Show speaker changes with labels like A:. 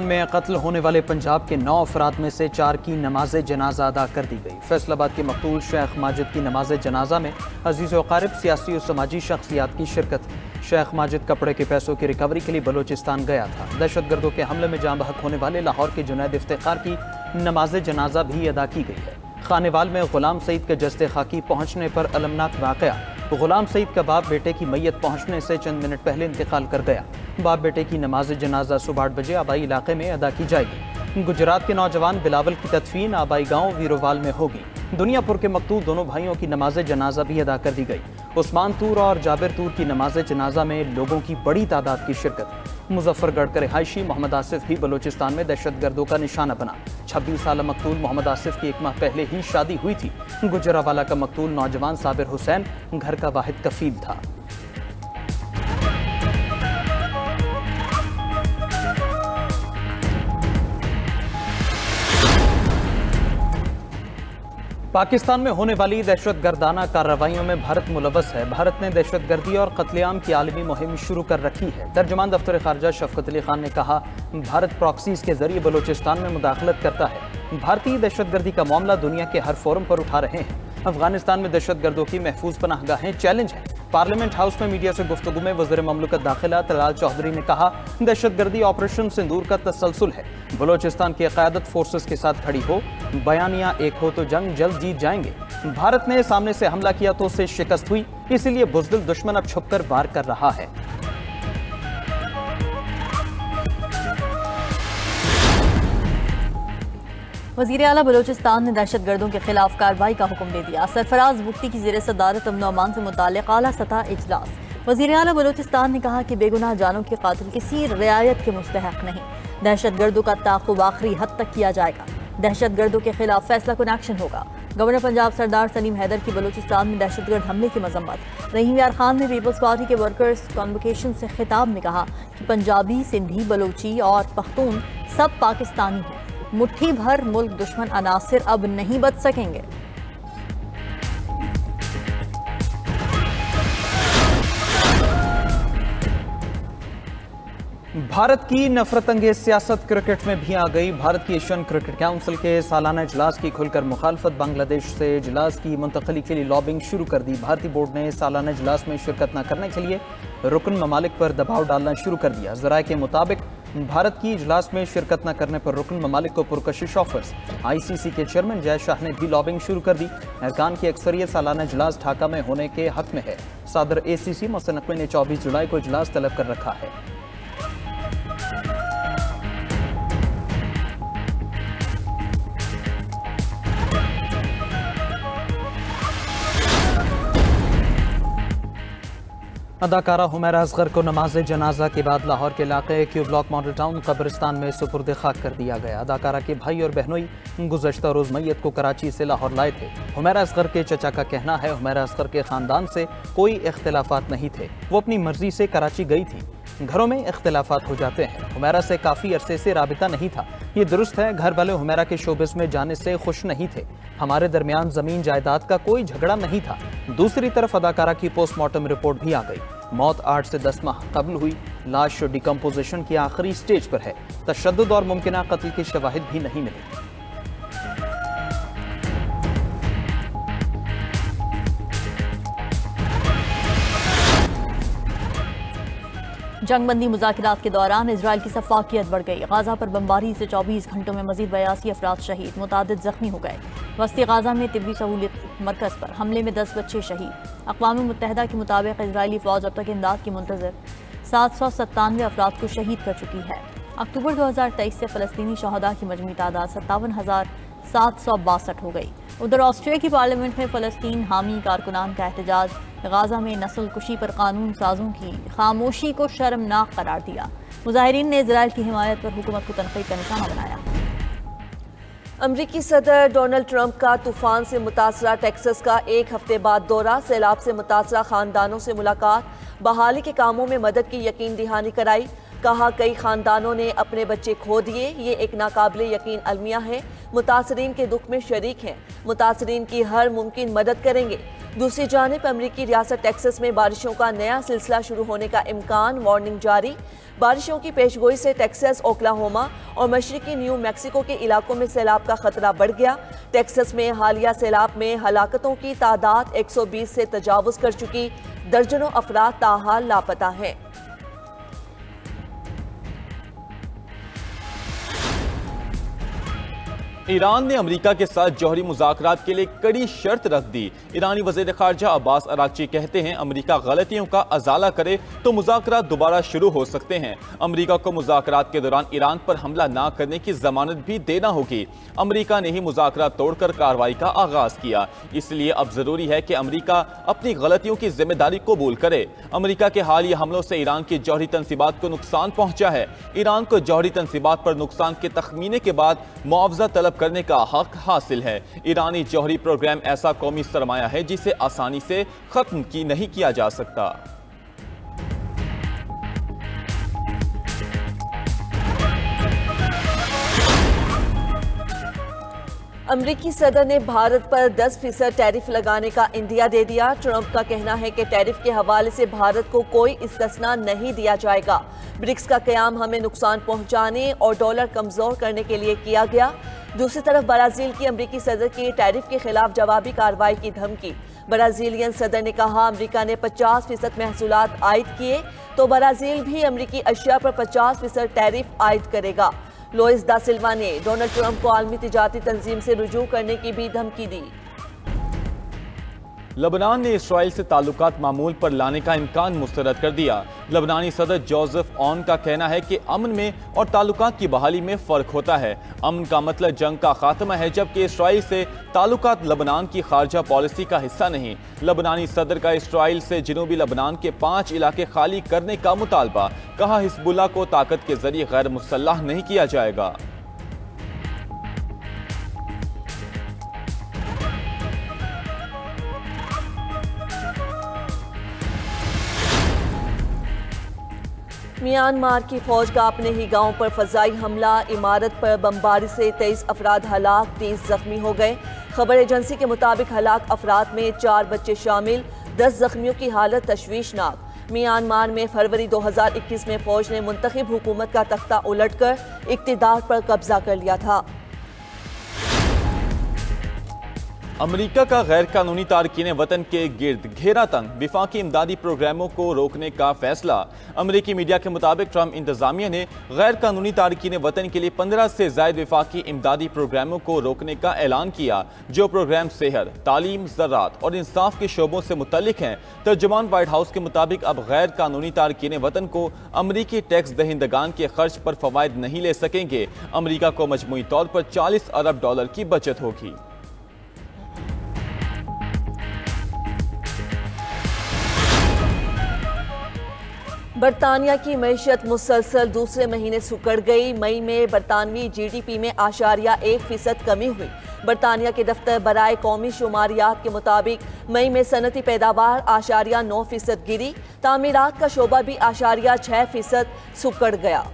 A: में कत्ल होने वाले पंजाब के 9 अफराद में से 4 की नमाज जनाजा अदा कर दी गई। फैसलाबाद के मकतूल शेख माजिद की नमाज जनाजा में अजीज़ व अकारिब, सियासी और समाजी शख्सियात की शिरकत। शेख माजिद कपड़े के पैसों की रिकवरी के लिए बलोचिस्तान गया था। दहशतगर्दों के हमले में जाँ बहक होने वाले लाहौर के जुनैद इफ्तिखार की नमाज जनाजा भी अदा की गई है। खानेवाल में गुलाम सईद के जस्ते खाकी पहुँचने पर अलमनाक वाक़या। गुलाम सईद का बाप बेटे की मैयत पहुँचने से चंद मिनट पहले इंतकाल कर गया। बाप बेटे की नमाज जनाजा सुबह 8 बजे आबाई इलाके में अदा की जाएगी। गुजरात के नौजवान बिलावल की तदफीन आबाई गांव वीरोवाल में होगी। दुनियापुर के मकतूल दोनों भाइयों की नमाज जनाजा भी अदा कर दी गई। उस्मान तूर और जाबिर तूर की नमाज जनाजा में लोगों की बड़ी तादाद की शिरकत। मुजफ्फरगढ़ का रिहायशी मोहम्मद आसिफ भी बलोचिस्तान में दहशतगर्दों का निशाना बना। 26 साल मकतूल मोहम्मद आसिफ की 1 माह पहले ही शादी हुई थी। गुजरावाला का मकतूल नौजवान साबिर हुसैन घर का वाहिद कफील था। पाकिस्तान में होने वाली दहशतगर्दाना कार्रवाइयों में भारत मुलव्वस है। भारत ने दहशतगर्दी और कत्लेआम की आलमी मुहिम शुरू कर रखी है। तर्जुमान दफ्तर खारजा शफकत अली खान ने कहा, भारत प्रॉक्सीज के जरिए बलूचिस्तान में मुदाखलत करता है। भारतीय दहशतगर्दी का मामला दुनिया के हर फोरम पर उठा रहे हैं। अफगानिस्तान में दहशतगर्दों की महफूज पनाहगाहें चैलेंज है। पार्लियामेंट हाउस में मीडिया से गुफ्तगू में वज़ीर ममलकत दाखिला तलाल चौधरी ने कहा, दहशतगर्दी ऑपरेशन सिंदूर का तसलसल है। बलोचिस्तान की क़यादत फोर्सेस के साथ खड़ी हो। बयानिया एक हो तो जंग जल्द जीत जाएंगे। भारत ने सामने से हमला किया तो उसे शिकस्त हुई, इसीलिए बुज़दिल दुश्मन अब छुपकर वार कर रहा है।
B: वज़ीर आला बलोचिस्तान ने दहशतगर्दों के खिलाफ कार्रवाई का हुक्म दे दिया। सरफराज बुख्ती की ज़ेर सदारत अमन अमान से मुताल्लिक़ आला सतह इजलास। वज़ीर आला बलोचिस्तान ने कहा कि बेगुनाह जानों के कातिल किसी रियायत के मुस्तहक नहीं। दहशतगर्दों का ताक़ुब आखिरी हद तक किया जाएगा। दहशतगर्दों के खिलाफ फैसला कुन एक्शन होगा। गवर्नर पंजाब सरदार सलीम हैदर की बलोचिस्तान में दहशतगर्द हमले की मजम्मत। रहीम यार खान ने पीपल्स पार्टी के वर्कर्स कॉन्वोकेशन से खिताब में कहा कि पंजाबी, सिंधी, बलोची और पख्तून सब पाकिस्तानी हैं। मुट्ठी भर मुल्क दुश्मन अनासिर अब नहीं बच सकेंगे।
A: भारत की नफरत अंगेज सियासत क्रिकेट में भी आ गई। भारत की एशियन क्रिकेट काउंसिल के सालाना इजलास की खुलकर मुखालफत। बांग्लादेश से इजलास की मुंतकली के लिए लॉबिंग शुरू कर दी। भारतीय बोर्ड ने सालाना इजलास में शिरकत न करने के लिए रुकन ममालिक पर दबाव डालना शुरू कर दिया। ज़राए के मुताबिक भारत की इजलास में शिरकत न करने पर रुकन ममालिक को पुरकशिश ऑफर्स। ICC के चेयरमैन जय शाह ने भी लॉबिंग शुरू कर दी। अरकान की अक्सरियत सालाना इजलास ढाका में होने के हक में है। सदर ACC मोहसिन नकवी ने 24 जुलाई को इजलास तलब कर रखा है। अदाकारा हुमैरा असगर को नमाज जनाजा के बाद लाहौर के इलाके क्यू ब्लॉक मॉडल टाउन कब्रिस्तान में सुपुर्द खाक कर दिया गया। अदाकारा के भाई और बहनोई गुज़श्ता रोज़ मैयत को कराची से लाहौर लाए थे। हुमैरा असगर के चचा का कहना है, हुमैरा असगर के ख़ानदान से कोई इख्तिलाफ़ात नहीं थे। वो अपनी मर्जी से कराची गई थी। घरों में इख्तिलाफ़ात हो जाते हैं। हुमैरा से काफ़ी अरसे से राबिता नहीं था। ये दुरुस्त है, घर वाले हुमैरा के शोबिस में जाने से खुश नहीं थे। हमारे दरमियान ज़मीन जायदाद का कोई झगड़ा नहीं था। दूसरी तरफ अदाकारा की पोस्टमार्टम रिपोर्ट भी आ गई। मौत 8 से 10 माह कबल हुई। लाश डिकम्पोजिशन की आखिरी स्टेज पर है। तशद्दुद और मुमकिना कत्ल की शवाहिद भी नहीं मिली।
B: जंगबंदी मुज़ाकिरात के दौरान इजराइल की सफाकियत बढ़ गई। गाजा पर बमबारी से 24 घंटों में मजीद 82 अफराद शहीद, मुतादिद जख्मी हो गए। वस्ती गाजा में तिब्बी सहूलियत मरकज़ पर हमले में 10 बच्चे शहीद। अक़वाम मुत्तहिदा के मुताबिक इजरायली फ़ौज अब तक इमदाद की मुंतज़िर 797 अफराद को शहीद कर चुकी है। अक्टूबर 2023 से फ़लस्तीनी शहदा की मजमूई तादाद 57,762 हो गई। उधर ऑस्ट्रिया की पार्लियामेंट में फ़लस्तीन हामी कारकुनान का एहतजाज। गाजा में नस्ल कुशी पर कानून साजों की खामोशी को शर्मनाक करार दिया। मुजाहिरीन ने इजराइल की हिमायत पर हुकूमत को तनकीद का निशाना बनाया।
C: अमरीकी सदर डोनाल्ड ट्रंप का तूफान से मुतासरा टेक्सास का 1 हफ्ते बाद दौरा। सैलाब से मुतासरा खानदानों से मुलाकात। बहाली के कामों में मदद की यकीन दहानी कराई। कहा, कई खानदानों ने अपने बच्चे खो दिए। ये एक नाकाबिले यकीन अलमिया है। मुतासरीन के दुख में शरीक हैं, मुतासरीन की हर मुमकिन मदद करेंगे। दूसरी जानिब अमरीकी रियासत टेक्सास में बारिशों का नया सिलसिला शुरू होने का इम्कान, वार्निंग जारी। बारिशों की पेशगोई से टेक्सास, ओक्लाहोमा और मशरकी न्यू मैक्सिको के इलाकों में सैलाब का खतरा बढ़ गया। टेक्सास में हालिया सैलाब में हलाकतों की तादाद 120 से तजावुज कर चुकी, दर्जनों अफराद ताहाल लापता हैं।
D: ईरान ने अमेरिका के साथ जौहरी मुज़ाकरात के लिए कड़ी शर्त रख दी। ईरानी वज़ीर ख़ारजा अब्बास अरागची कहते हैं अमेरिका गलतियों का अजाला करे तो मुज़ाकरात दोबारा शुरू हो सकते हैं। अमेरिका को मुज़ाकरात के दौरान ईरान पर हमला ना करने की जमानत भी देना होगी। अमेरिका ने ही मुज़ाकरात तोड़कर कार्रवाई का आगाज किया, इसलिए अब जरूरी है कि अमेरिका अपनी गलतियों की जिम्मेदारी कबूल करे। अमेरिका के हालिया हमलों से ईरान की जौहरी तनसीबात को नुकसान पहुंचा है। ईरान को जौहरी तनसीबात पर नुकसान के तखमीने के बाद मुआवजा तलब करने का हक हासिल है। ईरानी जौहरी प्रोग्राम ऐसा कौमी सरमाया है जिसे आसानी से खत्म नहीं किया जा सकता।
C: अमरीकी सदर ने भारत पर 10% टैरिफ लगाने का इंदिया दे दिया। ट्रंप का कहना है कि टैरिफ के हवाले से भारत को कोई इस्तिस्ना नहीं दिया जाएगा। ब्रिक्स का क़याम हमें नुकसान पहुंचाने और डॉलर कमजोर करने के लिए किया गया। दूसरी तरफ ब्राज़ील की अमरीकी सदर की टैरिफ के खिलाफ जवाबी कार्रवाई की धमकी। ब्राज़ीलियन सदर ने कहा अमरीका ने 50% महसूलात आयद किए तो ब्राज़ील भी अमरीकी अशिया पर 50% टैरिफ आयद करेगा। लुइस दा सिल्वा ने डोनाल्ड ट्रंप को आलमी तिजारती तंजीम से रुजू करने की भी धमकी दी।
D: लबनान ने इसराइल से ताल्लुकात मामूल पर लाने का इम्कान मुस्तरद कर दिया। लबनानी सदर जोसेफ ऑन का कहना है कि अमन में और ताल्लुकात की बहाली में फ़र्क होता है। अमन का मतलब जंग का खात्मा है, जबकि इसराइल से ताल्लुकात लबनान की खारजा पॉलिसी का हिस्सा नहीं। लबनानी सदर का इसराइल से जनूबी लबनान के 5 इलाके खाली करने का मुतालबा। कहा हिजबुल्लाह को ताकत के जरिए गैर मुसल्लह नहीं किया जाएगा।
C: म्यांमार की फौज का अपने ही गांव पर फजाई हमला। इमारत पर बमबारी से 23 अफराद हलाक, 30 जख्मी हो गए। खबर एजेंसी के मुताबिक हलाक अफराद में 4 बच्चे शामिल, 10 जख्मियों की हालत तशवीशनाक। म्यांमार में फरवरी 2021 में फौज ने मुंतखब हुकूमत का तख्ता उलटकर इक्तिदार पर कब्जा कर लिया था।
D: अमेरिका का गैर कानूनी तारकीन वतन के गिर्द घेरा तंग, विफाकी इमदादी प्रोग्रामों को रोकने का फैसला। अमेरिकी मीडिया के मुताबिक ट्रंप इंतजामिया ने गैर कानूनी तारकीन वतन के लिए 15 से ज्यादा विफाकी इमदादी प्रोग्रामों को रोकने का ऐलान किया, जो प्रोग्राम सेहत, तालीम, ज़राअत और इंसाफ के शोबों से मुतल्लिक हैं। तर्जुमान व्हाइट हाउस के मुताबिक अब गैर कानूनी तारकीन वतन को अमरीकी टैक्स दहिंदगान के खर्च पर फवायद नहीं ले सकेंगे। अमरीका को मजमूई तौर पर $40 अरब की बचत होगी।
C: बरतानिया की मईशत मुसलसल दूसरे महीने सुकड़ गई। मई में बरतानवी GDP में 1% कमी हुई। बरतानिया के दफ्तर बराए कौमी शुमारियात के मुताबिक मई में सनती पैदावार 9% गिरी। तामीरात का शोबा भी 6% सुकड़ गया।